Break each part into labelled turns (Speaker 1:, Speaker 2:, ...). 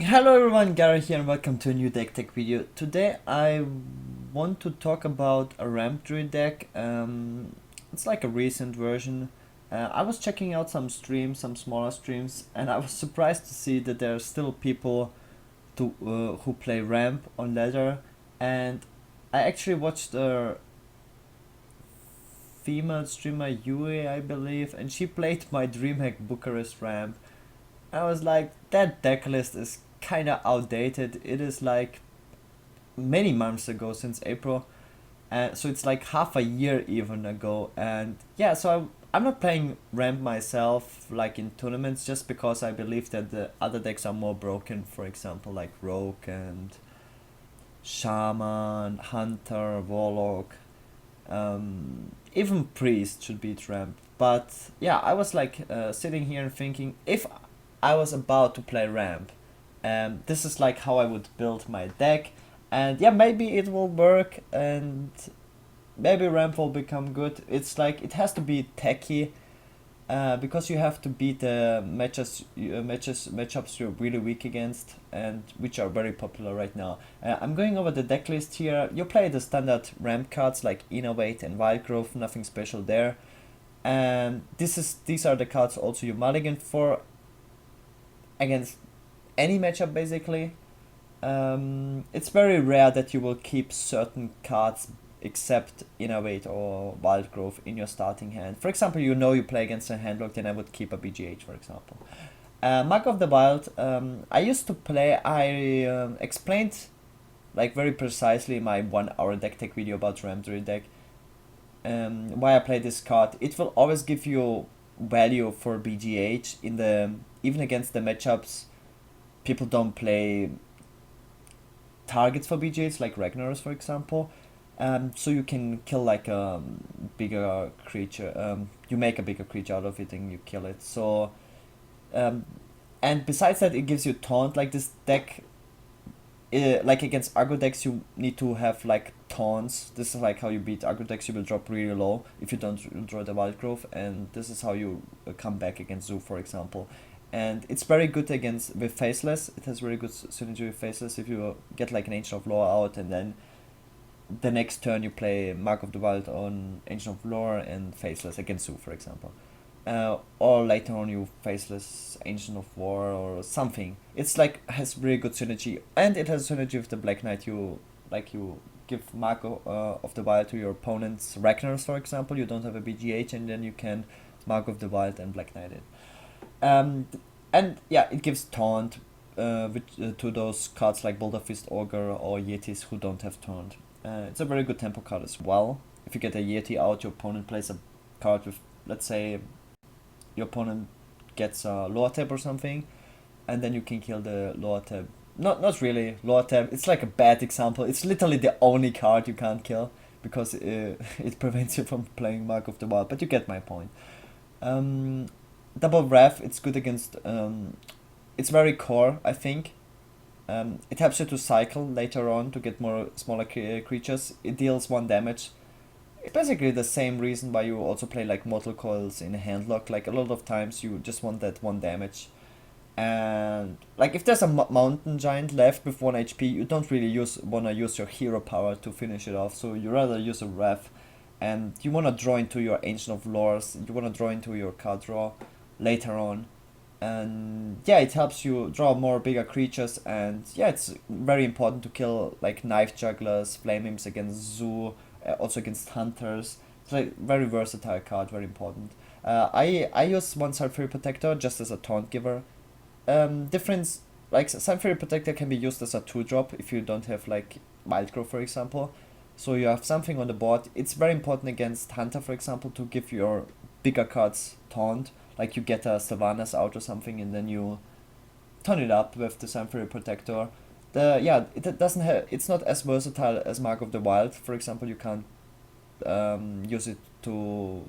Speaker 1: Hello everyone, Gaara here and welcome to a new deck tech video. Today I want to talk about a ramp druid deck. It's like a recent version. I was checking out some streams, some smaller streams, and I was surprised to see that there are still people who play ramp on ladder. And I actually watched a female streamer, Yui, I believe, and she played my DreamHack Bucharest ramp. I was like, that deck list is kinda outdated. It is like many months ago, since April, so it's like half a year even ago. And yeah, so I'm not playing ramp myself like in tournaments, just because I believe that the other decks are more broken. For example, like Rogue and Shaman, Hunter, Warlock, even Priest should beat ramp. But yeah, I was like sitting here and thinking, if I was about to play ramp, this is like how I would build my deck. And yeah, maybe it will work, and maybe ramp will become good. It's like it has to be techy, because you have to beat the matchups you're really weak against, and which are very popular right now. I'm going over the deck list here. You play the standard ramp cards like Innovate and Wild Growth, nothing special there. And these are the cards also you mulligan for against any matchup basically. It's very rare that you will keep certain cards except Innovate or Wild Growth in your starting hand. For example, you play against a handlock, then I would keep a BGH, for example. Mark of the Wild, I used to play, I explained like very precisely my 1 hour deck tech video about Ram Druid deck, why I play this card. It will always give you value for BGH in the even against the matchups. People don't play targets for BGHs like Ragnar's, for example. So you can kill like a bigger creature. You make a bigger creature out of it and you kill it. So, and besides that, it gives you taunt. Like this deck, like against aggro decks, you need to have like taunts. This is like how you beat aggro decks. You will drop really low if you don't draw the Wild Growth, and this is how you come back against Zoo, for example. And it's very good against with Faceless. It has very good synergy with Faceless. If you get like an Ancient of Lore out, and then the next turn you play Mark of the Wild on Ancient of Lore and Faceless against Zoo, for example. Or later on you Faceless Ancient of War or something. It's like has really good synergy, and it has synergy with the Black Knight. You give Mark of the Wild to your opponent's Ragnar's, for example. You don't have a BGH, and then you can Mark of the Wild and Black Knight it. And yeah, it gives taunt to those cards like Boulder Fist Ogre or Yetis who don't have taunt. It's a very good tempo card as well. If you get a Yeti out, your opponent plays a card with, let's say, your opponent gets a lower tab or something, and then you can kill the lower tab. Not really lower tab. It's like a bad example. It's literally the only card you can't kill because it prevents you from playing Mark of the Wild. But you get my point. Double Wrath, it's good against, it's very core, I think. It helps you to cycle later on to get more smaller creatures. It deals 1 damage. It's basically the same reason why you also play like Mortal Coils in a handlock. Like a lot of times you just want that 1 damage. And like if there's a mountain giant left with 1 HP, you don't really wanna use your hero power to finish it off. So you rather use a Wrath, and you wanna draw into your Ancient of Lores. You wanna draw into your card draw later on. And yeah, it helps you draw more bigger creatures, and yeah, it's very important to kill like Knife Jugglers, Flame Imps against Zoo, also against Hunters. It's like very versatile card, very important. I use one Sulfury Protector just as a taunt giver. Difference, like Sulfury Protector can be used as a 2-drop if you don't have like Wild Growth, for example. So you have something on the board. It's very important against Hunter, for example, to give your bigger cards taunt. Like you get a Sylvanas out or something, and then you turn it up with the Sulfury Protector. It doesn't have. It's not as versatile as Mark of the Wild. For example, you can't use it to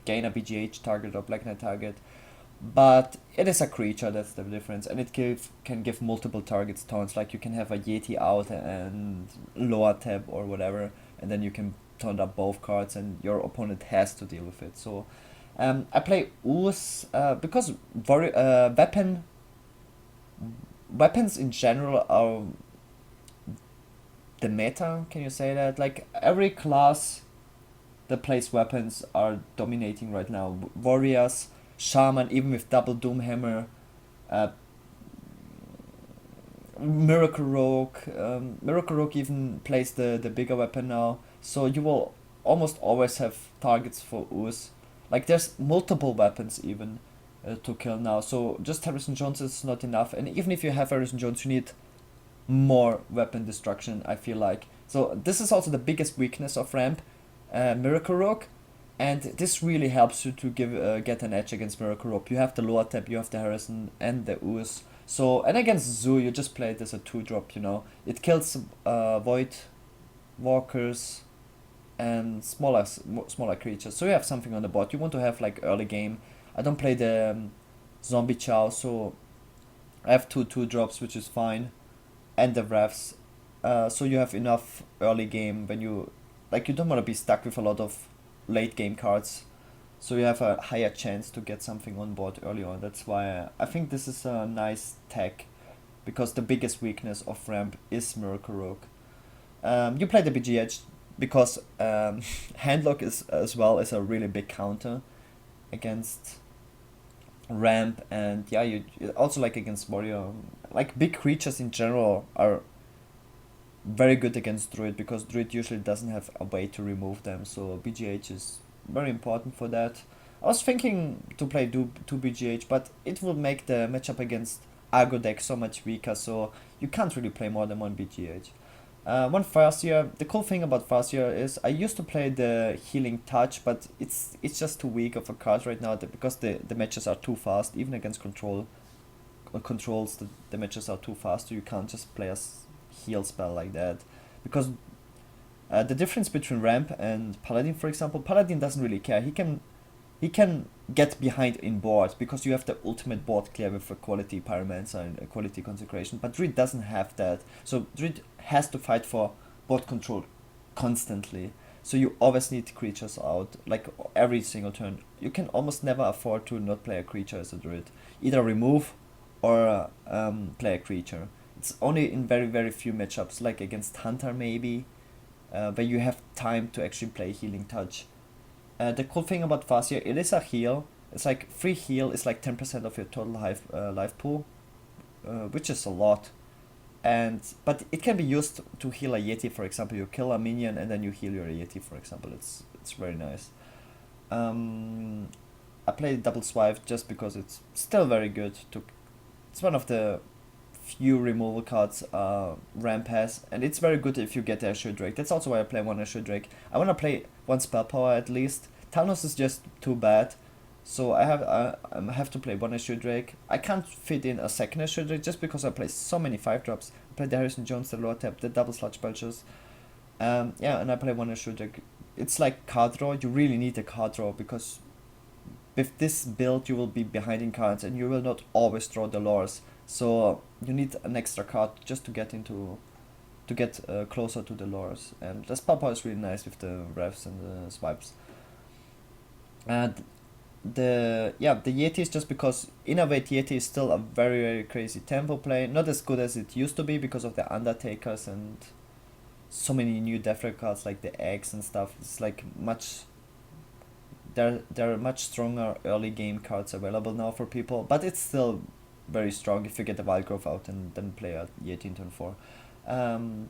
Speaker 1: gain a BGH target or Black Knight target. But it is a creature, that's the difference, and it can give multiple targets taunts. Like you can have a Yeti out and lower tab or whatever, and then you can turn up both cards, and your opponent has to deal with it. So I play Ooze because weapon weapons in general are the meta. Can you say that? Like every class that plays weapons are dominating right now. Warriors, shaman, even with double doom hammer, uh, Miracle Rogue. Miracle Rogue even plays the bigger weapon now, so you will almost always have targets for Us. Like there's multiple weapons even to kill now. So just Harrison Jones is not enough, and even if you have Harrison Jones, you need more weapon destruction. I feel like so. This is also the biggest weakness of Ramp, Miracle Rogue, and this really helps you to get an edge against Miracle Rogue. You have the lower tap, you have the Harrison and the Us. So and against Zoo, you just play it as a 2 drop. It kills Void Walkers and smaller creatures. So you have something on the board. You want to have like early game. I don't play the Zombie Chow, so I have 2 2 drops, which is fine, and the refs. So you have enough early game when you don't want to be stuck with a lot of late game cards. So you have a higher chance to get something on board early on. That's why I think this is a nice tech, because the biggest weakness of Ramp is Miracle Rogue. You play the BGH because Handlock is as well is a really big counter against Ramp, and yeah, you also like against Warrior. Like big creatures in general are very good against Druid, because Druid usually doesn't have a way to remove them. So BGH is very important for that. I was thinking to play 2 BGH, but it will make the matchup against Argo deck so much weaker, so you can't really play more than 1 BGH. One Farseer. The cool thing about Farseer is I used to play the Healing Touch, but it's just too weak of a card right now because the matches are too fast. Even against controls, the matches are too fast, so you can't just play a heal spell like that. Because the difference between Ramp and Paladin, for example, Paladin doesn't really care. He can get behind in board because you have the ultimate board clear with a quality Pyromancer and a quality Consecration, but Druid doesn't have that. So Druid has to fight for board control constantly. So you always need creatures out, like every single turn. You can almost never afford to not play a creature as a Druid. Either remove or play a creature. It's only in very, very few matchups, like against Hunter maybe, where you have time to actually play Healing Touch. The cool thing about Farseer, it is a heal. It's like free heal is like 10% of your total life pool, which is a lot. But it can be used to heal a Yeti, for example. You kill a minion and then you heal your Yeti, for example. It's very nice. I played Double Swipe just because it's still very good. It's one of the few removal cards Ramp has, and it's very good if you get the Assure Drake. That's also why I play one Assure Drake. I want to play one spell power at least. Thanos is just too bad, so I have to play one Assure Drake. I can't fit in a second Assure Drake just because I play so many 5 drops. I play the Harrison Jones, the lower tap, the double Sludge Belchers. Yeah, and I play one Assure Drake. It's like card draw. You really need a card draw because with this build you will be behind in cards and you will not always draw the lures. So you need an extra card just to get closer to the lures. And the spell power is really nice with the refs and the swipes. And the Yeti is just because Innovate Yeti is still a very, very crazy tempo play. Not as good as it used to be because of the Undertakers and so many new Deathray cards like the eggs and stuff. It's like there are much stronger early game cards available now for people, but it's still very strong if you get the Wild Growth out and then play a Yeti in turn 4.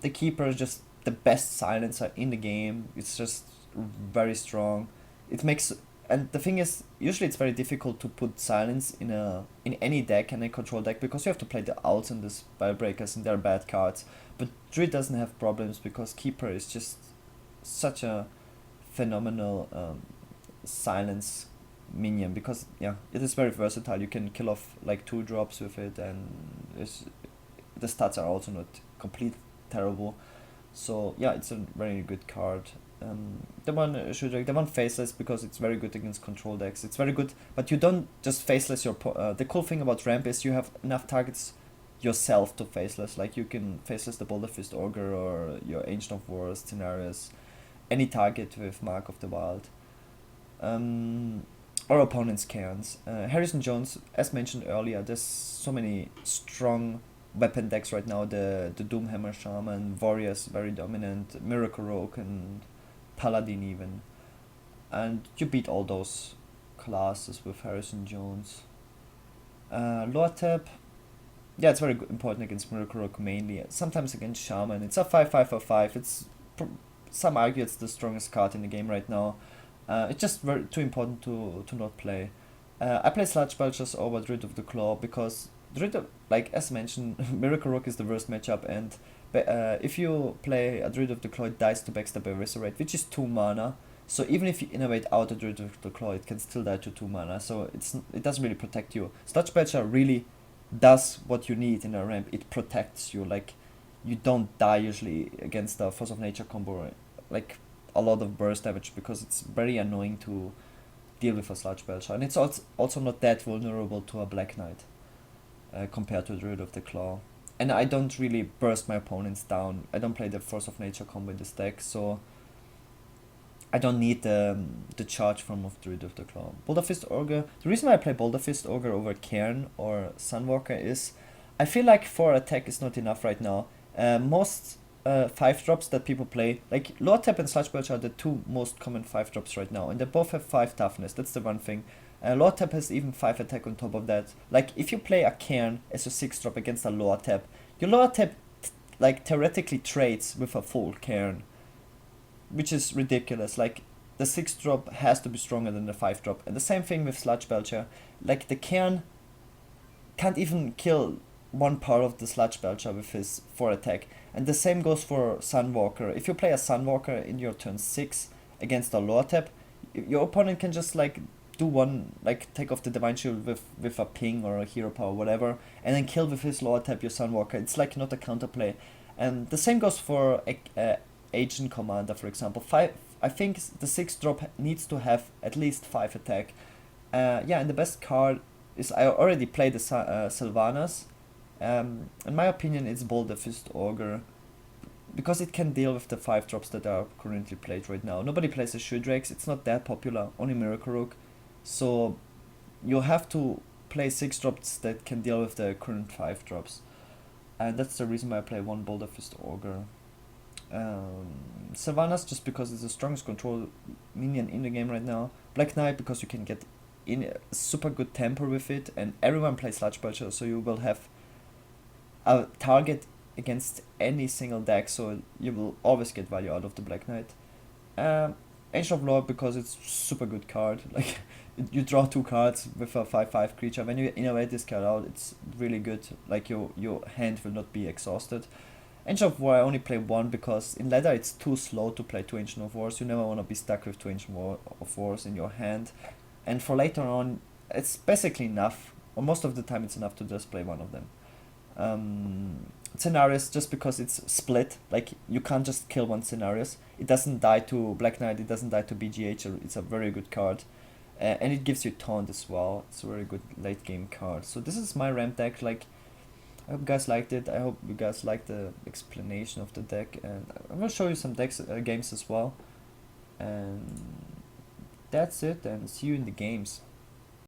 Speaker 1: The Keeper is just the best silencer in the game. It's just very strong. And the thing is, usually it's very difficult to put silence in any deck and a control deck because you have to play the Owls and the Spellbreakers and they're bad cards. But Druid doesn't have problems because Keeper is just such a phenomenal silence minion, because yeah, it is very versatile. You can kill off like 2 drops with it, and the stats are also not complete terrible. So yeah, it's a very good card. The one Faceless, because it's very good against control decks. It's very good, but you don't just Faceless the cool thing about Ramp is you have enough targets yourself to Faceless. Like you can Faceless the Boulder Fist Ogre or your Ancient of Wars, Scenarios, any target with Mark of the Wild. Or opponent's cairns. Harrison Jones, as mentioned earlier, there's so many strong weapon decks right now. The Doomhammer Shaman, Warriors very dominant, Miracle Rogue and Paladin even. And you beat all those classes with Harrison Jones. Lower tap, yeah, it's very good, important against Miracle Rogue mainly. Sometimes against Shaman. It's a 5/5 for 5. Some argue it's the strongest card in the game right now. It's just very too important to not play. I play Sludge Belchers over Druid of the Claw because Druid of, like as mentioned, Miracle Rogue is the worst matchup, and if you play a Druid of the Claw, it dies to backstab Eviscerate, which is 2 mana. So even if you innovate out a Druid of the Claw, it can still die to 2 mana. So it doesn't really protect you. Sludge Belcher really does what you need in a ramp. It protects you. Like, you don't die usually against the Force of Nature combo, like a lot of burst damage, because it's very annoying to deal with a Sludge Belcher, and it's also not that vulnerable to a Black Knight compared to Druid of the Claw. And I don't really burst my opponents down. I don't play the Force of Nature combo in this deck, so I don't need the charge form of Druid of the Claw. Boulder Fist Ogre. The reason why I play Boulder Fist Ogre over Cairn or Sunwalker is I feel like 4 attack is not enough right now. Most 5 drops that people play, like Lower Tap and Sludge Belcher are the 2 most common 5 drops right now, and they both have 5 toughness. That's the one thing. Lower Tap has even 5 attack on top of that. Like, if you play a Cairn as a 6 drop against a Lower Tap, your Lower Tap like theoretically trades with a full Cairn, which is ridiculous. Like, the 6 drop has to be stronger than the 5 drop. And the same thing with Sludge Belcher. Like, the Cairn can't even kill one part of the Sludge Belcher with his 4 attack. And the same goes for Sunwalker. If you play a Sunwalker in your turn 6 against a Lower Tap, your opponent can just like do one, like take off the Divine Shield with a ping or a hero power, whatever, and then kill with his Lower Tap your Sunwalker. It's like not a counterplay. And the same goes for Agent Commander, for example. I think the 6 drop needs to have at least 5 attack. Yeah, and the best card is, I already played the Sylvanas. In my opinion, it's Boulder Fist Ogre, because it can deal with the 5 drops that are currently played right now. Nobody plays the Shudrakes, it's not that popular, only Miracle Rogue. So you have to play 6 drops that can deal with the current 5 drops. And that's the reason why I play 1 Boulder Fist Ogre. Sylvanas just because it's the strongest control minion in the game right now. Black Knight because you can get in a super good tempo with it, and everyone plays Sludge Belcher, so you will have a target against any single deck, so you will always get value out of the Black Knight. Ancient of Lore because it's super good card. Like, you draw 2 cards with a 5/5 creature. When you innovate this card out, it's really good. Like, your hand will not be exhausted. Ancient of War I only play 1 because in ladder it's too slow to play 2 Ancient of Wars. You never want to be stuck with 2 Ancient of Wars in your hand. And for later on, it's basically enough, or most of the time it's enough to just play 1 of them. Scenarios, just because it's split, like you can't just kill 1 Scenarios. It doesn't die to Black Knight, it doesn't die to BGH, it's a very good card. And it gives you taunt as well. It's a very good late game card. So this is my ramp deck. Like, I hope you guys liked it. I hope you guys liked the explanation of the deck, and I will show you some decks games as well. And that's it, and see you in the games.